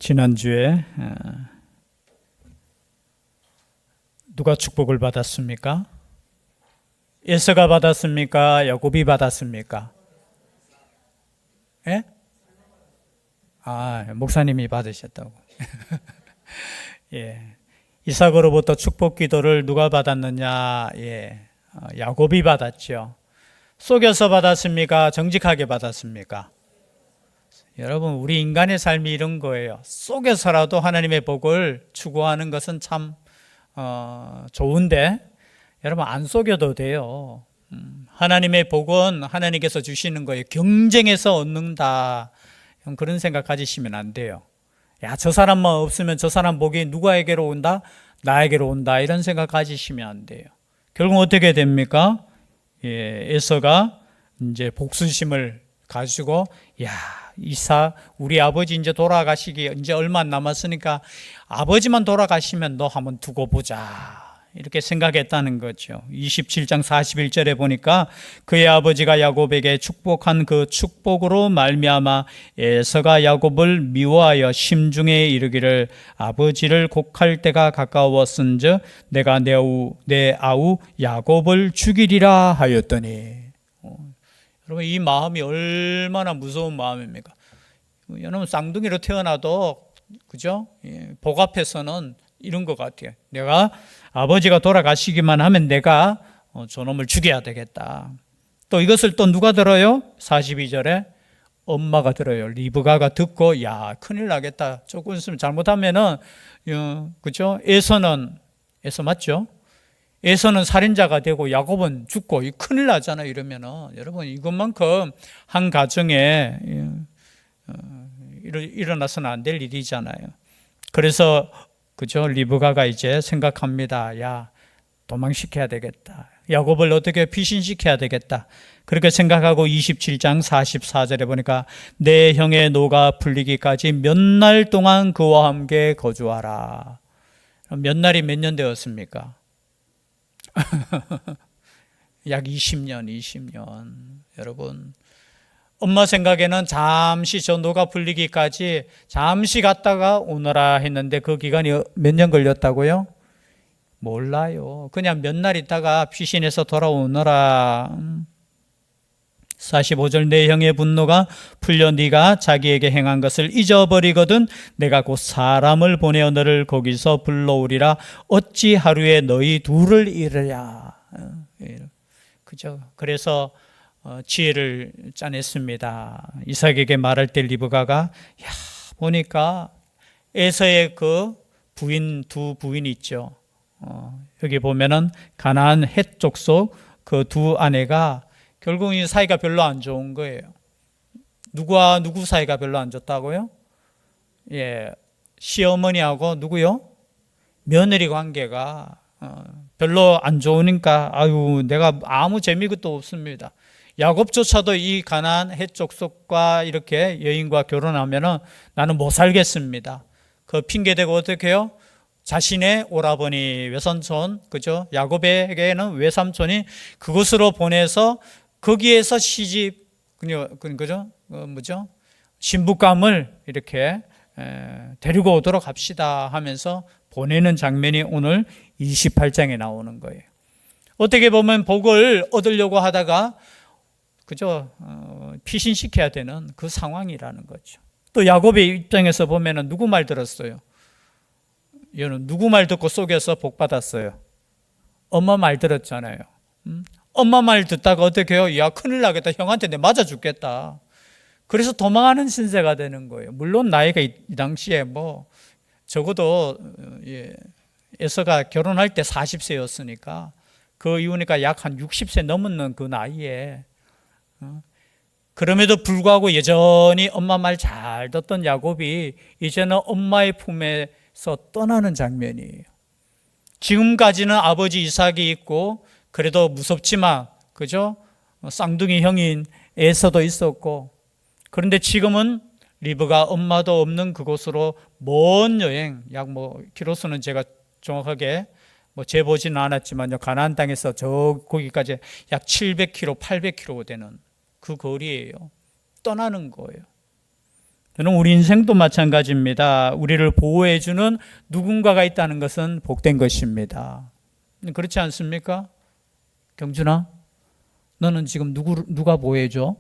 지난주에 누가 축복을 받았습니까? 에서가 받았습니까? 야곱이 받았습니까? 예? 목사님이 받으셨다고. 예. 이삭으로부터 축복 기도를 누가 받았느냐? 야곱이 받았죠. 속여서 받았습니까? 정직하게 받았습니까? 여러분, 우리 인간의 삶이 이런 거예요. 속여서라도 하나님의 복을 추구하는 것은 참 좋은데, 여러분 안 속여도 돼요. 하나님의 복은 하나님께서 주시는 거예요. 경쟁해서 얻는다, 그런 생각 가지시면 안 돼요. 야, 저 사람만 없으면 저 사람 복이 누구에게로 온다? 나에게로 온다, 이런 생각 가지시면 안 돼요. 결국 어떻게 됩니까? 에서가 이제 복수심을 가지고, 이삭, 우리 아버지 이제 돌아가시기 이제 얼마 안 남았으니까 아버지만 돌아가시면 너 한번 두고 보자, 이렇게 생각했다는 거죠. 27장 41절에 보니까 그의 아버지가 야곱에게 축복한 그 축복으로 말미암아 에서가 야곱을 미워하여 심중에 이르기를 아버지를 곡할 때가 가까웠은즉 내가 내 아우 야곱을 죽이리라 하였더니. 여러분, 이 마음이 얼마나 무서운 마음입니까? 여러분, 쌍둥이로 태어나도, 그죠? 복 앞에서는 이런 것 같아요. 내가 아버지가 돌아가시기만 하면 내가 저놈을 죽여야 되겠다. 또 이것을 또 누가 들어요? 42절에 엄마가 들어요. 리브가가 듣고, 야, 큰일 나겠다. 조금 있으면 잘못하면은, 그죠? 에서 맞죠? 에서는 살인자가 되고 야곱은 죽고 큰일 나잖아요. 이러면은 여러분, 이것만큼 한 가정에 일어나서는 안 될 일이잖아요. 그래서 그죠, 리브가가 이제 생각합니다. 야, 도망시켜야 되겠다. 야곱을 어떻게 피신시켜야 되겠다. 그렇게 생각하고 27장 44절에 보니까 내 형의 노가 풀리기까지 몇 날 동안 그와 함께 거주하라. 몇 날이 몇 년 되었습니까? 약 20년. 여러분, 엄마 생각에는 잠시 저 노가 풀리기까지 잠시 갔다가 오너라 했는데 그 기간이 몇 년 걸렸다고요? 몰라요. 그냥 몇 날 있다가 피신해서 돌아오너라. 45절 내 형의 분노가 풀려 네가 자기에게 행한 것을 잊어버리거든 내가 곧 사람을 보내어 너를 거기서 불러오리라. 어찌 하루에 너희 둘을 잃으랴. 그죠? 그래서 지혜를 짜냈습니다. 이삭에게 말할 때 리브가가, 보니까 에서의 그 부인, 두 부인이 있죠. 여기 보면은 가나안 헷 족속 그 두 아내가 결국 이 사이가 별로 안 좋은 거예요. 누구와 누구 사이가 별로 안 좋다고요? 시어머니하고 누구요? 며느리 관계가 별로 안 좋으니까 내가 아무 재미도 없습니다. 야곱조차도 이 가나안 헷 족속과 이렇게 여인과 결혼하면은 나는 못 살겠습니다. 그 핑계 대고 어떻게 해요? 자신의 오라버니 외삼촌, 그죠? 야곱에게는 외삼촌이 그곳으로 보내서 거기에서 시집, 그죠? 신부감을 이렇게 데리고 오도록 합시다 하면서 보내는 장면이 오늘 28장에 나오는 거예요. 어떻게 보면 복을 얻으려고 하다가, 그죠? 피신시켜야 되는 그 상황이라는 거죠. 또 야곱의 입장에서 보면은 누구 말 들었어요? 얘는 누구 말 듣고 속여서 복 받았어요? 엄마 말 들었잖아요. 엄마 말 듣다가 어떻게 해요? 야, 큰일 나겠다. 형한테 내 맞아 죽겠다. 그래서 도망하는 신세가 되는 거예요. 물론 나이가 이 당시에 적어도 에서가 결혼할 때 40세였으니까 그 이후니까 약 한 60세 넘는 그 나이에, 그럼에도 불구하고 여전히 엄마 말 잘 듣던 야곱이 이제는 엄마의 품에서 떠나는 장면이에요. 지금까지는 아버지 이삭이 있고 그래도 무섭지만, 그죠? 쌍둥이 형인 에서도 있었고, 그런데 지금은 리브가 엄마도 없는 그곳으로 먼 여행, 키로수는 제가 정확하게 재보지는 않았지만요, 가나안 땅에서 거기까지 약 700km, 800km 되는 그 거리예요. 떠나는 거예요. 저는 우리 인생도 마찬가지입니다. 우리를 보호해주는 누군가가 있다는 것은 복된 것입니다. 그렇지 않습니까? 경준아, 너는 지금 누가 보호해줘?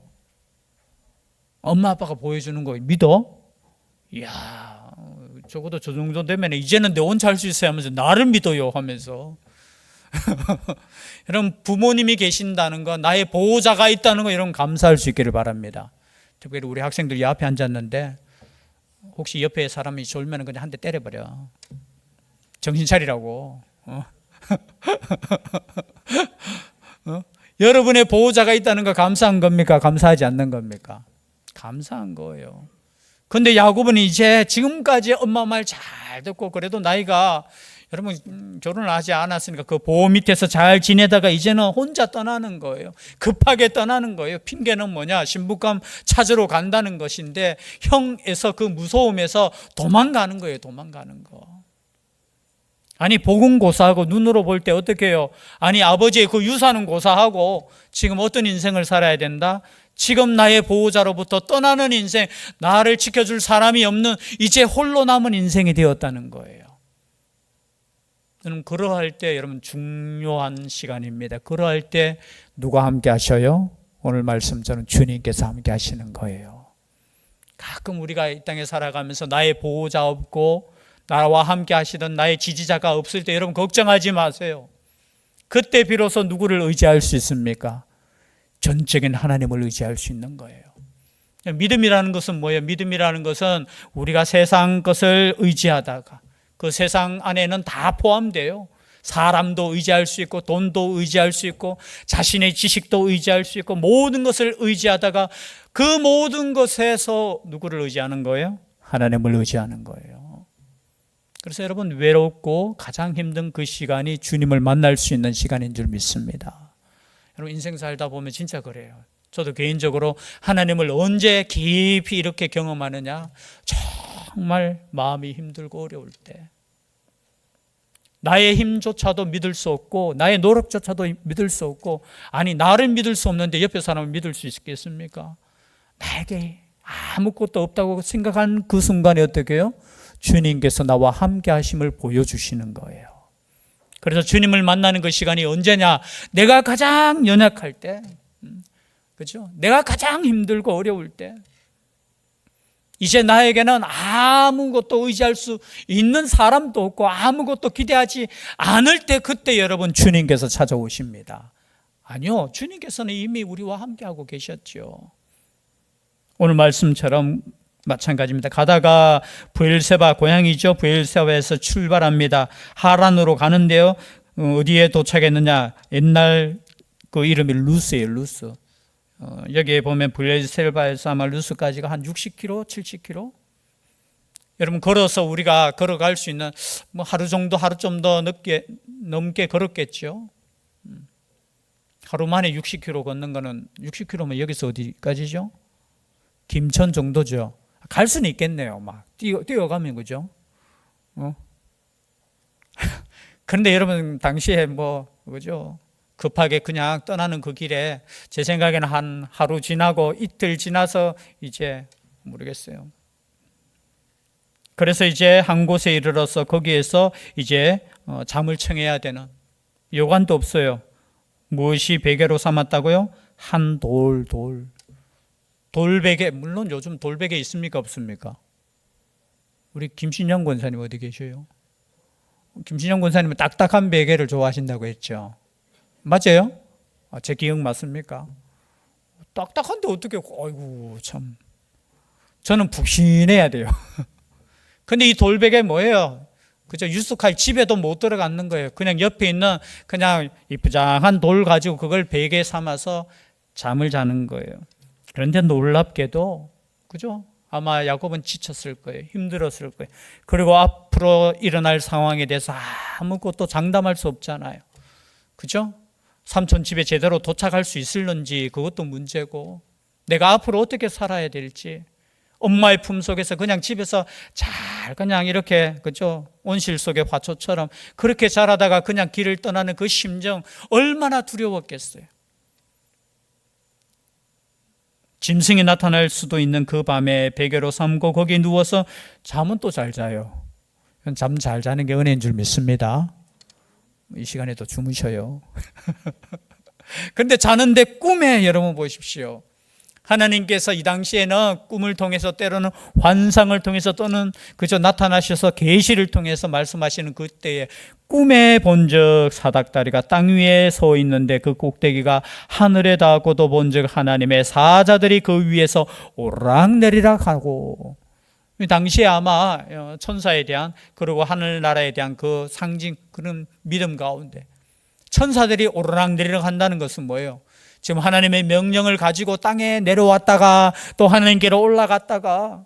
엄마 아빠가 보호해주는 거 믿어? 이야, 적어도 저 정도 되면 이제는 내 혼자 할 수 있어야 하면서 나를 믿어요 하면서. 여러분, 부모님이 계신다는 거, 나의 보호자가 있다는 거, 여러분 감사할 수 있기를 바랍니다. 특별히 우리 학생들이 앞에 앉았는데 혹시 옆에 사람이 졸면 그냥 한 대 때려버려. 정신 차리라고. 여러분의 보호자가 있다는 거 감사한 겁니까? 감사하지 않는 겁니까? 감사한 거예요. 근데 야곱은 이제 지금까지 엄마 말 잘 듣고 그래도 나이가 여러분 결혼을 하지 않았으니까 그 보호 밑에서 잘 지내다가 이제는 혼자 떠나는 거예요. 급하게 떠나는 거예요. 핑계는 뭐냐? 신부감 찾으러 간다는 것인데 형에서 그 무서움에서 도망가는 거예요. 도망가는 거. 아니 복음 고사하고 눈으로 볼 때 어떻게 해요? 아니 아버지의 그 유산은 고사하고 지금 어떤 인생을 살아야 된다? 지금 나의 보호자로부터 떠나는 인생, 나를 지켜줄 사람이 없는 이제 홀로 남은 인생이 되었다는 거예요. 저는 그러할 때 여러분 중요한 시간입니다. 그러할 때 누가 함께 하셔요? 오늘 말씀 저는 주님께서 함께 하시는 거예요. 가끔 우리가 이 땅에 살아가면서 나의 보호자 없고 나와 함께 하시던 나의 지지자가 없을 때 여러분 걱정하지 마세요. 그때 비로소 누구를 의지할 수 있습니까? 전적인 하나님을 의지할 수 있는 거예요. 믿음이라는 것은 뭐예요? 믿음이라는 것은 우리가 세상 것을 의지하다가 그 세상 안에는 다 포함돼요. 사람도 의지할 수 있고 돈도 의지할 수 있고 자신의 지식도 의지할 수 있고 모든 것을 의지하다가 그 모든 것에서 누구를 의지하는 거예요? 하나님을 의지하는 거예요. 그래서 여러분 외롭고 가장 힘든 그 시간이 주님을 만날 수 있는 시간인 줄 믿습니다. 여러분 인생 살다 보면 진짜 그래요. 저도 개인적으로 하나님을 언제 깊이 이렇게 경험하느냐, 정말 마음이 힘들고 어려울 때, 나의 힘조차도 믿을 수 없고 나의 노력조차도 믿을 수 없고, 아니 나를 믿을 수 없는데 옆에 사람을 믿을 수 있겠습니까? 나에게 아무것도 없다고 생각한 그 순간에 어떻게 해요? 주님께서 나와 함께 하심을 보여주시는 거예요. 그래서 주님을 만나는 그 시간이 언제냐? 내가 가장 연약할 때, 그렇죠? 내가 가장 힘들고 어려울 때, 이제 나에게는 아무것도 의지할 수 있는 사람도 없고 아무것도 기대하지 않을 때, 그때 여러분 주님께서 찾아오십니다. 아니요, 주님께서는 이미 우리와 함께하고 계셨죠. 오늘 말씀처럼 마찬가지입니다. 가다가 브엘세바, 고향이죠. 브엘세바에서 출발합니다. 하란으로 가는데요, 어디에 도착했느냐? 옛날 그 이름이 루스예요. 루스. 여기에 보면 브엘세바에서 아마 루스까지가 한 60km, 70km. 여러분 걸어서 우리가 걸어갈 수 있는 뭐 하루 정도, 하루 좀 더 넘게 걸었겠죠. 하루 만에 60km 걷는 거는 60km면 여기서 어디까지죠? 김천 정도죠. 갈 수는 있겠네요. 막 뛰어가면, 그죠? 그런데 여러분 당시에 그죠? 급하게 그냥 떠나는 그 길에 제 생각에는 한 하루 지나고 이틀 지나서 이제 모르겠어요. 그래서 이제 한 곳에 이르러서 거기에서 이제 잠을 청해야 되는, 여관도 없어요. 무엇이 베개로 삼았다고요? 한 돌베개. 물론 요즘 돌베개 있습니까 없습니까? 우리 김신영 권사님 어디 계셔요? 김신영 권사님은 딱딱한 베개를 좋아하신다고 했죠. 맞아요? 제 기억 맞습니까? 딱딱한데 어떻게, 아이고 참, 저는 푹신해야 돼요. 근데 이 돌베개 뭐예요? 그죠? 유숙할 집에도 못 들어가는 거예요. 그냥 옆에 있는 그냥 이쁘장한 돌 가지고 그걸 베개 삼아서 잠을 자는 거예요. 그런데 놀랍게도, 그죠? 아마 야곱은 지쳤을 거예요. 힘들었을 거예요. 그리고 앞으로 일어날 상황에 대해서 아무것도 장담할 수 없잖아요. 그죠? 삼촌 집에 제대로 도착할 수 있을런지 그것도 문제고, 내가 앞으로 어떻게 살아야 될지, 엄마의 품속에서 그냥 집에서 잘 그냥 이렇게, 그죠? 온실 속의 화초처럼 그렇게 자라다가 그냥 길을 떠나는 그 심정 얼마나 두려웠겠어요. 짐승이 나타날 수도 있는 그 밤에 베개로 삼고 거기 누워서 잠은 또 잘 자요. 잠 잘 자는 게 은혜인 줄 믿습니다. 이 시간에도 주무셔요. 근데 자는데 꿈에 여러분 보십시오. 하나님께서 이 당시에는 꿈을 통해서 때로는 환상을 통해서 또는 그저 나타나셔서 계시를 통해서 말씀하시는 그때에 꿈에 본즉 사닥다리가 땅 위에 서 있는데 그 꼭대기가 하늘에 닿고도 본즉 하나님의 사자들이 그 위에서 오락내리락 하고, 당시에 아마 천사에 대한 그리고 하늘나라에 대한 그 상징 그런 믿음 가운데 천사들이 오르락내리락 한다는 것은 뭐예요? 지금 하나님의 명령을 가지고 땅에 내려왔다가 또 하나님께로 올라갔다가,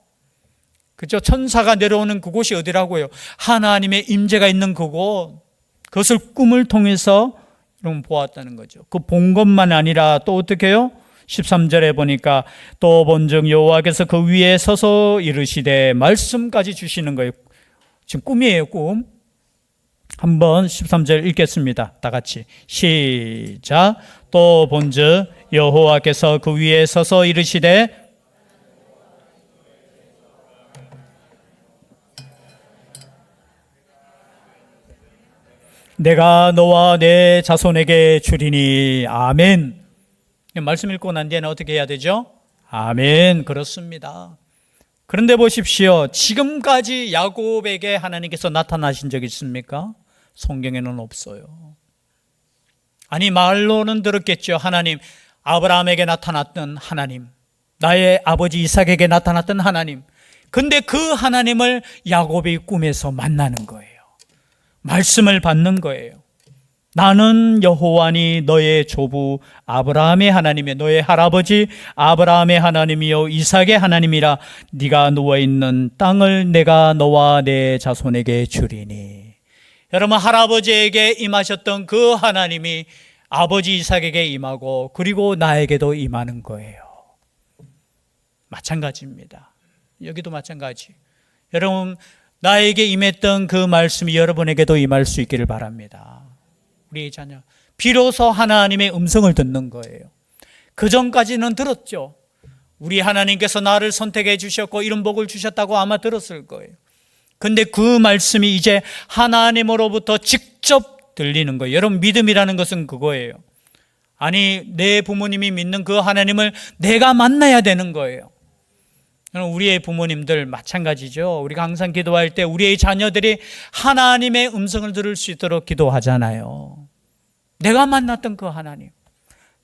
그죠? 천사가 내려오는 그곳이 어디라고요? 하나님의 임재가 있는 그곳, 그것을 꿈을 통해서 여러분 보았다는 거죠. 그 본 것만 아니라 또 어떻게 해요? 13절에 보니까 또 본즉 여호와께서 그 위에 서서 이르시되, 말씀까지 주시는 거예요. 지금 꿈이에요, 꿈. 한번 13절 읽겠습니다. 다 같이 시작. 또 본즉 여호와께서 그 위에 서서 이르시되, 내가 너와 내 자손에게 주리니. 아멘. 말씀 읽고 난 뒤에는 어떻게 해야 되죠? 아멘. 그렇습니다. 그런데 보십시오. 지금까지 야곱에게 하나님께서 나타나신 적 있습니까? 성경에는 없어요. 아니, 말로는 들었겠죠. 하나님, 아브라함에게 나타났던 하나님, 나의 아버지 이삭에게 나타났던 하나님. 근데 그 하나님을 야곱이 꿈에서 만나는 거예요. 말씀을 받는 거예요. 나는 여호와니 너의 조부 아브라함의 하나님이여, 너의 할아버지 아브라함의 하나님이요 이삭의 하나님이라. 네가 누워있는 땅을 내가 너와 내 자손에게 주리니. 여러분, 할아버지에게 임하셨던 그 하나님이 아버지 이삭에게 임하고 그리고 나에게도 임하는 거예요. 마찬가지입니다. 여기도 마찬가지. 여러분, 나에게 임했던 그 말씀이 여러분에게도 임할 수 있기를 바랍니다. 우리 자녀, 비로소 하나님의 음성을 듣는 거예요. 그 전까지는 들었죠. 우리 하나님께서 나를 선택해 주셨고 이런 복을 주셨다고 아마 들었을 거예요. 근데 그 말씀이 이제 하나님으로부터 직접 들리는 거예요. 여러분, 믿음이라는 것은 그거예요. 아니, 내 부모님이 믿는 그 하나님을 내가 만나야 되는 거예요. 우리의 부모님들 마찬가지죠. 우리가 항상 기도할 때 우리의 자녀들이 하나님의 음성을 들을 수 있도록 기도하잖아요. 내가 만났던 그 하나님,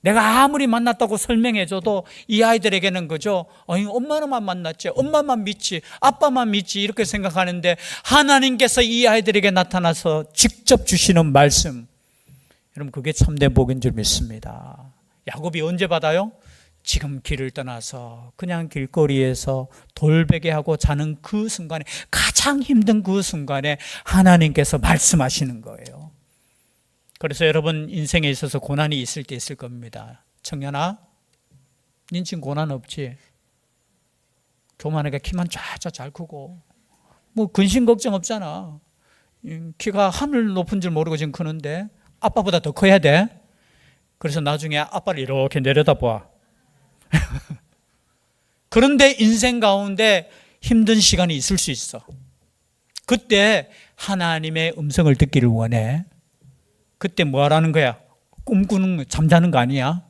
내가 아무리 만났다고 설명해줘도 이 아이들에게는 그죠, 엄마만 만났지, 엄마만 믿지, 아빠만 믿지 이렇게 생각하는데, 하나님께서 이 아이들에게 나타나서 직접 주시는 말씀, 여러분, 그게 참된 복인 줄 믿습니다. 야곱이 언제 받아요? 지금 길을 떠나서 그냥 길거리에서 돌베개하고 자는 그 순간에, 가장 힘든 그 순간에 하나님께서 말씀하시는 거예요. 그래서 여러분, 인생에 있어서 고난이 있을 때 있을 겁니다. 청년아, 닌 지금 고난 없지? 교만하게 키만 쫙쫙 잘 크고 뭐 근심 걱정 없잖아. 키가 하늘 높은 줄 모르고 지금 크는데 아빠보다 더 커야 돼. 그래서 나중에 아빠를 이렇게 내려다봐. 그런데 인생 가운데 힘든 시간이 있을 수 있어. 그때 하나님의 음성을 듣기를 원해. 그때 뭐 하라는 거야? 꿈꾸는, 잠자는 거 아니야?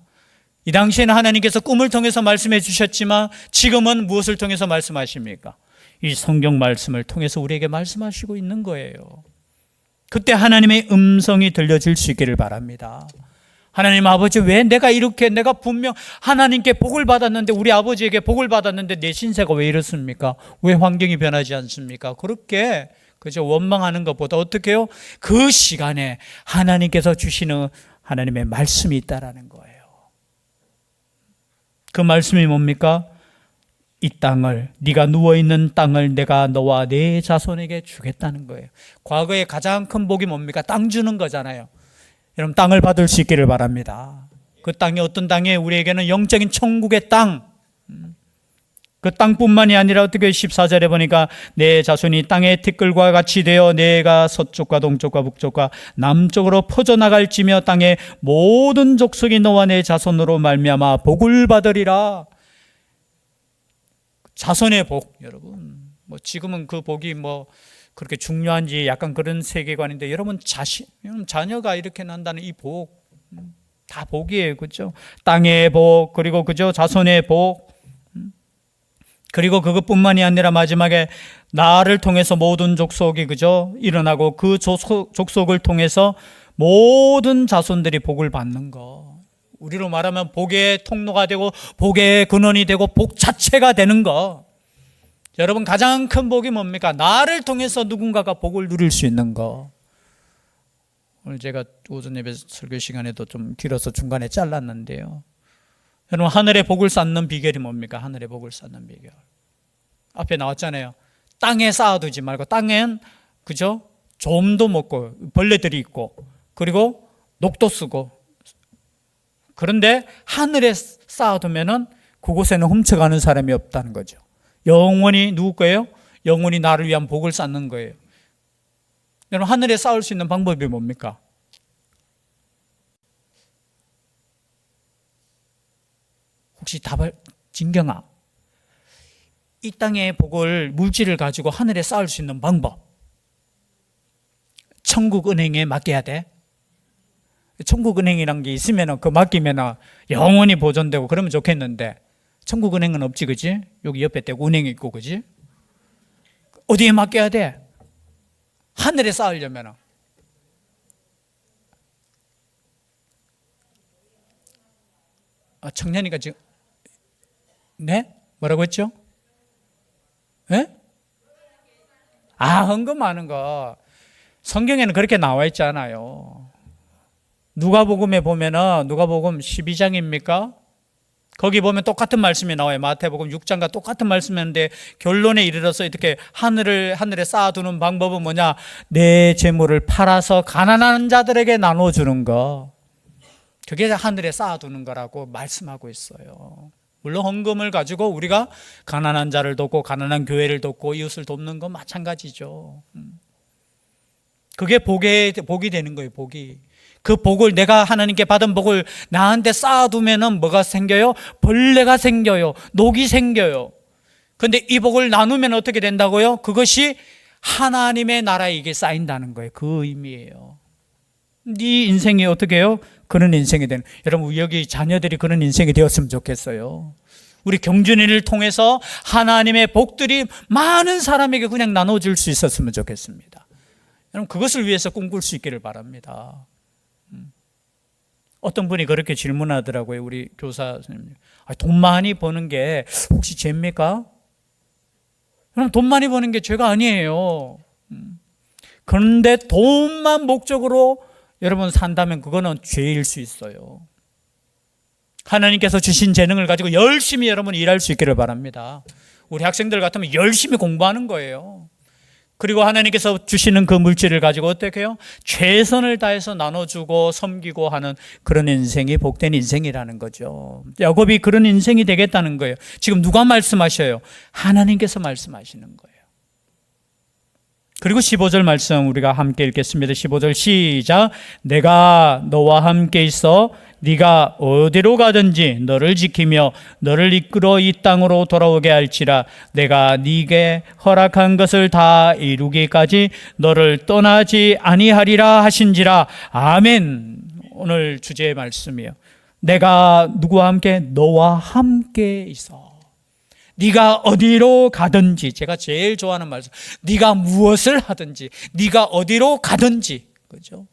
이 당시에는 하나님께서 꿈을 통해서 말씀해 주셨지만 지금은 무엇을 통해서 말씀하십니까? 이 성경 말씀을 통해서 우리에게 말씀하시고 있는 거예요. 그때 하나님의 음성이 들려질 수 있기를 바랍니다. 하나님 아버지, 왜 내가 분명 하나님께 복을 받았는데, 우리 아버지에게 복을 받았는데 내 신세가 왜 이렇습니까? 왜 환경이 변하지 않습니까? 그렇게 그저 원망하는 것보다 어떻게 해요? 그 시간에 하나님께서 주시는 하나님의 말씀이 있다라는 거예요. 그 말씀이 뭡니까? 이 땅을, 네가 누워있는 땅을 내가 너와 내 자손에게 주겠다는 거예요. 과거에 가장 큰 복이 뭡니까? 땅 주는 거잖아요. 여러분, 땅을 받을 수 있기를 바랍니다. 그 땅이 어떤 땅이에요? 우리에게는 영적인 천국의 땅. 그 땅뿐만이 아니라 어떻게 14절에 보니까 내 자손이 땅의 티끌과 같이 되어 내가 서쪽과 동쪽과 북쪽과 남쪽으로 퍼져나갈지며 땅의 모든 족속이 너와 내 자손으로 말미암아 복을 받으리라. 자손의 복, 여러분. 뭐 지금은 그 복이 뭐 그렇게 중요한지 약간 그런 세계관인데, 여러분 자녀가 이렇게 난다는 이 복, 다 복이에요. 그죠? 땅의 복, 그리고 그죠? 자손의 복. 그리고 그것뿐만이 아니라 마지막에 나를 통해서 모든 족속이 그죠? 일어나고 그 족속을 통해서 모든 자손들이 복을 받는 거. 우리로 말하면 복의 통로가 되고 복의 근원이 되고 복 자체가 되는 거. 여러분, 가장 큰 복이 뭡니까? 나를 통해서 누군가가 복을 누릴 수 있는 거. 오늘 제가 오전 예배 설교 시간에도 좀 길어서 중간에 잘랐는데요. 여러분, 하늘의 복을 쌓는 비결이 뭡니까? 하늘의 복을 쌓는 비결. 앞에 나왔잖아요. 땅에 쌓아두지 말고, 땅엔 그죠? 좀도 먹고 벌레들이 있고 그리고 녹도 쓰고, 그런데 하늘에 쌓아두면은 그곳에는 훔쳐가는 사람이 없다는 거죠. 영원히 누구 거예요? 영원히 나를 위한 복을 쌓는 거예요. 여러분, 하늘에 쌓을 수 있는 방법이 뭡니까? 혹시 답을, 진경아, 이 땅의 복을, 물질을 가지고 하늘에 쌓을 수 있는 방법, 천국은행에 맡겨야 돼. 천국은행이란 게 있으면 그 맡기면 영원히 보존되고 그러면 좋겠는데, 천국은행은 없지, 그지? 여기 옆에 떼고 은행이 있고, 그지? 어디에 맡겨야 돼? 하늘에 쌓으려면. 청년이가 지금, 네? 뭐라고 했죠? 네? 헌금하는 거. 성경에는 그렇게 나와 있지 않아요. 누가복음에 보면은, 누가복음 12장입니까? 거기 보면 똑같은 말씀이 나와요. 마태복음 6장과 똑같은 말씀인데 결론에 이르러서 이렇게 하늘에 쌓아두는 방법은 뭐냐? 내 재물을 팔아서 가난한 자들에게 나눠주는 거. 그게 하늘에 쌓아두는 거라고 말씀하고 있어요. 물론 헌금을 가지고 우리가 가난한 자를 돕고 가난한 교회를 돕고 이웃을 돕는 건 마찬가지죠. 그게 복이 되는 거예요. 복이. 그 복을, 내가 하나님께 받은 복을 나한테 쌓아두면은 뭐가 생겨요? 벌레가 생겨요. 녹이 생겨요. 그런데 이 복을 나누면 어떻게 된다고요? 그것이 하나님의 나라에 이게 쌓인다는 거예요. 그 의미예요. 네 인생이 어떻게 해요? 그런 인생이 되는. 여러분, 여기 자녀들이 그런 인생이 되었으면 좋겠어요. 우리 경준이를 통해서 하나님의 복들이 많은 사람에게 그냥 나눠줄 수 있었으면 좋겠습니다. 여러분, 그것을 위해서 꿈꿀 수 있기를 바랍니다. 어떤 분이 그렇게 질문하더라고요. 우리 교사 선생님. 돈 많이 버는 게 혹시 죄입니까? 그럼 돈 많이 버는 게 죄가 아니에요. 그런데 돈만 목적으로 여러분 산다면 그거는 죄일 수 있어요. 하나님께서 주신 재능을 가지고 열심히 여러분 일할 수 있기를 바랍니다. 우리 학생들 같으면 열심히 공부하는 거예요. 그리고 하나님께서 주시는 그 물질을 가지고 어떻게 해요? 최선을 다해서 나눠주고 섬기고 하는 그런 인생이 복된 인생이라는 거죠. 야곱이 그런 인생이 되겠다는 거예요. 지금 누가 말씀하셔요? 하나님께서 말씀하시는 거예요. 그리고 15절 말씀 우리가 함께 읽겠습니다. 15절 시작. 내가 너와 함께 있어 네가 어디로 가든지 너를 지키며 너를 이끌어 이 땅으로 돌아오게 할지라. 내가 네게 허락한 것을 다 이루기까지 너를 떠나지 아니하리라 하신지라. 아멘. 오늘 주제의 말씀이에요. 내가 누구와 함께? 너와 함께 있어. 네가 어디로 가든지, 제가 제일 좋아하는 말씀, 네가 무엇을 하든지, 네가 어디로 가든지, 그죠?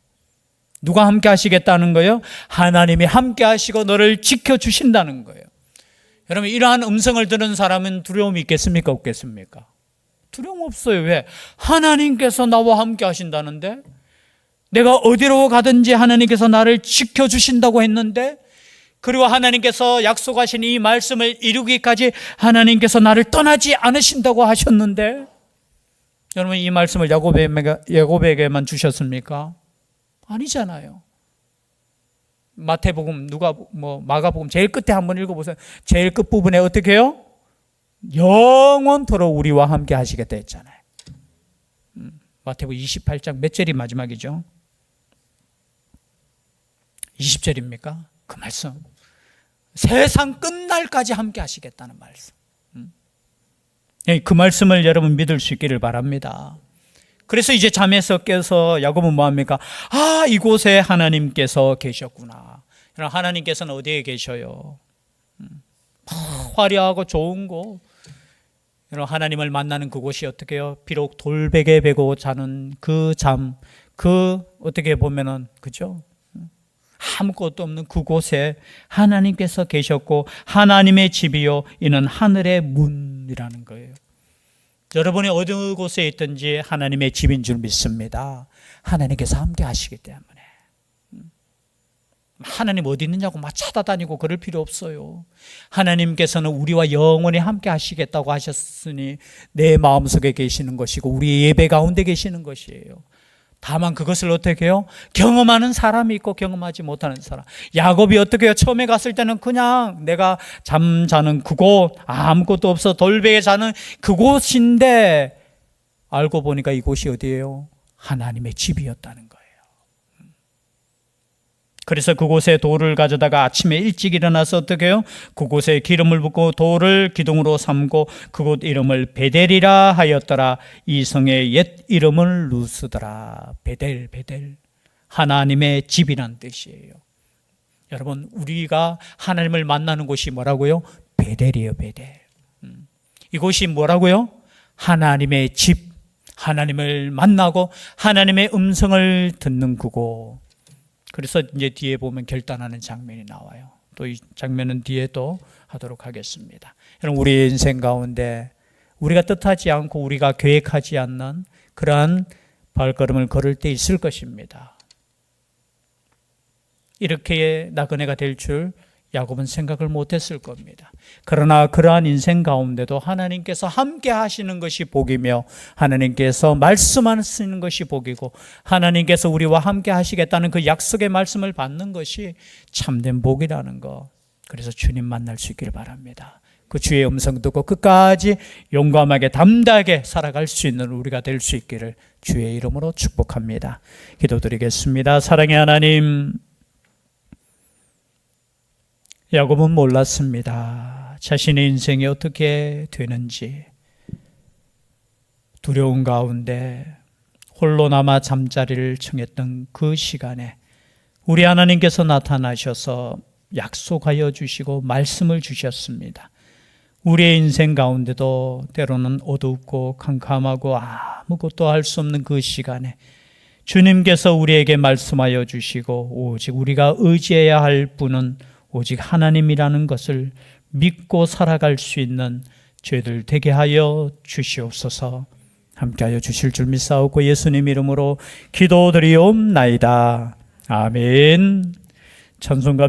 누가 함께 하시겠다는 거예요? 하나님이 함께 하시고 너를 지켜주신다는 거예요. 여러분, 이러한 음성을 들은 사람은 두려움이 있겠습니까? 없겠습니까? 두려움 없어요. 왜? 하나님께서 나와 함께 하신다는데, 내가 어디로 가든지 하나님께서 나를 지켜주신다고 했는데, 그리고 하나님께서 약속하신 이 말씀을 이루기까지 하나님께서 나를 떠나지 않으신다고 하셨는데, 여러분, 이 말씀을 야곱에게만 주셨습니까? 아니잖아요. 마태복음, 마가복음 제일 끝에 한번 읽어보세요. 제일 끝부분에 어떻게 해요? 영원토록 우리와 함께 하시겠다 했잖아요. 마태복음 28장 몇 절이 마지막이죠? 20절입니까? 그 말씀. 세상 끝날까지 함께 하시겠다는 말씀. 그 말씀을 여러분 믿을 수 있기를 바랍니다. 그래서 이제 잠에서 깨서 야곱은 뭐합니까? 이곳에 하나님께서 계셨구나. 하나님께서는 어디에 계셔요? 화려하고 좋은 곳. 하나님을 만나는 그곳이 어떻게 해요? 비록 돌베개 베고 자는 그 잠, 어떻게 보면은, 그죠? 아무것도 없는 그곳에 하나님께서 계셨고, 하나님의 집이요, 이는 하늘의 문이라는 거예요. 여러분이 어느 곳에 있든지 하나님의 집인 줄 믿습니다. 하나님께서 함께 하시기 때문에. 하나님 어디 있느냐고 막 찾아다니고 그럴 필요 없어요. 하나님께서는 우리와 영원히 함께 하시겠다고 하셨으니 내 마음속에 계시는 것이고 우리 예배 가운데 계시는 것이에요. 다만 그것을 어떻게 해요? 경험하는 사람이 있고 경험하지 못하는 사람. 야곱이 어떻게 해요? 처음에 갔을 때는 그냥 내가 잠자는 그곳, 아무것도 없어 돌베개 자는 그곳인데 알고 보니까 이곳이 어디예요? 하나님의 집이었다는 거예요. 그래서 그곳에 돌을 가져다가 아침에 일찍 일어나서 어떻게 해요? 그곳에 기름을 붓고 돌을 기둥으로 삼고 그곳 이름을 베델이라 하였더라. 이 성의 옛 이름을 루스더라. 베델. 하나님의 집이란 뜻이에요. 여러분, 우리가 하나님을 만나는 곳이 뭐라고요? 베델이에요, 베델. 이곳이 뭐라고요? 하나님의 집, 하나님을 만나고 하나님의 음성을 듣는 그곳. 그래서 이제 뒤에 보면 결단하는 장면이 나와요. 또 이 장면은 뒤에 또 하도록 하겠습니다. 여러분, 우리 인생 가운데 우리가 뜻하지 않고 우리가 계획하지 않는 그러한 발걸음을 걸을 때 있을 것입니다. 이렇게 나그네가 될 줄 야곱은 생각을 못했을 겁니다. 그러나 그러한 인생 가운데도 하나님께서 함께 하시는 것이 복이며 하나님께서 말씀하시는 것이 복이고 하나님께서 우리와 함께 하시겠다는 그 약속의 말씀을 받는 것이 참된 복이라는 것. 그래서 주님 만날 수 있기를 바랍니다. 그 주의 음성 듣고 끝까지 용감하게 담대하게 살아갈 수 있는 우리가 될 수 있기를 주의 이름으로 축복합니다. 기도드리겠습니다. 사랑의 하나님, 야곱은 몰랐습니다. 자신의 인생이 어떻게 되는지. 두려운 가운데 홀로 남아 잠자리를 청했던 그 시간에 우리 하나님께서 나타나셔서 약속하여 주시고 말씀을 주셨습니다. 우리의 인생 가운데도 때로는 어둡고 캄캄하고 아무것도 할 수 없는 그 시간에 주님께서 우리에게 말씀하여 주시고 오직 우리가 의지해야 할 분은 오직 하나님이라는 것을 믿고 살아갈 수 있는 죄들 되게 하여 주시옵소서. 함께하여 주실 줄 믿사옵고 예수님 이름으로 기도드리옵나이다. 아멘. 찬송가